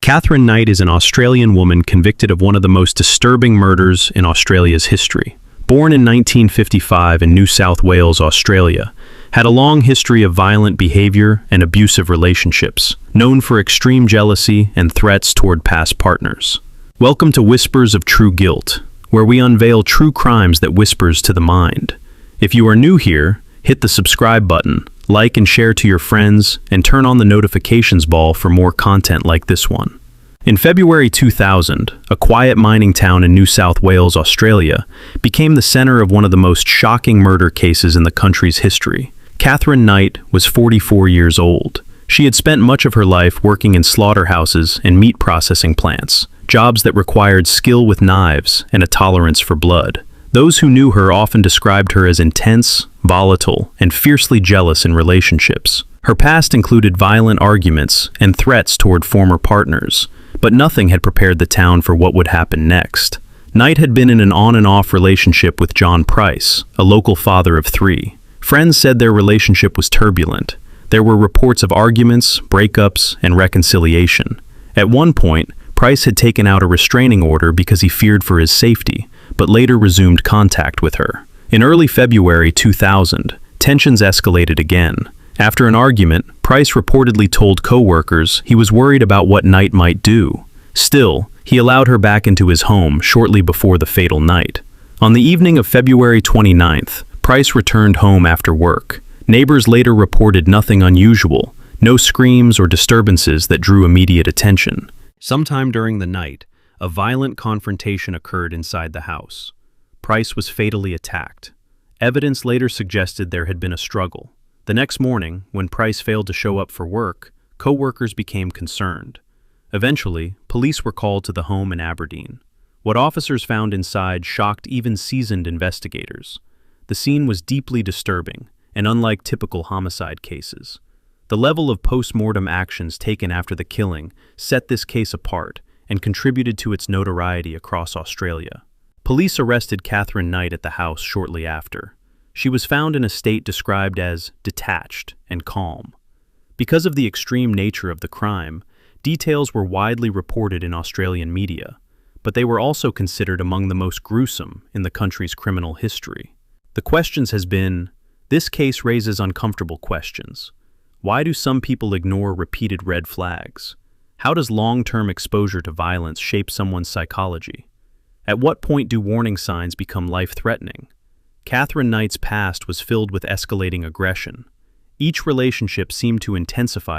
Catherine Knight is an Australian woman convicted of one of the most disturbing murders in Australia's history. Born in 1955 in New South Wales, Australia, had a long history of violent behavior and abusive relationships, known for extreme jealousy and threats toward past partners. Welcome to Whispers of True Guilt, where we unveil true crimes that whispers to the mind. If you are new here, hit the subscribe button, like and share to your friends, and turn on the notifications bell for more content like this one. In February 2000, a quiet mining town in New South Wales, Australia, became the center of one of the most shocking murder cases in the country's history. Catherine Knight was 44 years old. She had spent much of her life working in slaughterhouses and meat processing plants, jobs that required skill with knives and a tolerance for blood. Those who knew her often described her as intense, volatile, and fiercely jealous in relationships. Her past included violent arguments and threats toward former partners, but nothing had prepared the town for what would happen next. Knight had been in an on-and-off relationship with John Price, a local father of three. Friends said their relationship was turbulent. There were reports of arguments, breakups, and reconciliation. At one point, Price had taken out a restraining order because he feared for his safety, but later resumed contact with her. In early February 2000, tensions escalated again. After an argument, Price reportedly told co-workers he was worried about what Knight might do. Still, he allowed her back into his home shortly before the fatal night. On the evening of February 29th, Price returned home after work. Neighbors later reported nothing unusual, no screams or disturbances that drew immediate attention. Sometime during the night, a violent confrontation occurred inside the house. Price was fatally attacked. Evidence later suggested there had been a struggle. The next morning, when Price failed to show up for work, co-workers became concerned. Eventually, police were called to the home in Aberdeen. What officers found inside shocked even seasoned investigators. The scene was deeply disturbing, and unlike typical homicide cases. The level of post-mortem actions taken after the killing set this case apart and contributed to its notoriety across Australia. Police arrested Catherine Knight at the house shortly after. She was found in a state described as detached and calm. Because of the extreme nature of the crime, details were widely reported in Australian media, but they were also considered among the most gruesome in the country's criminal history. The questions has been, this case raises uncomfortable questions. Why do some people ignore repeated red flags? How does long-term exposure to violence shape someone's psychology? At what point do warning signs become life-threatening? Catherine Knight's past was filled with escalating aggression. Each relationship seemed to intensify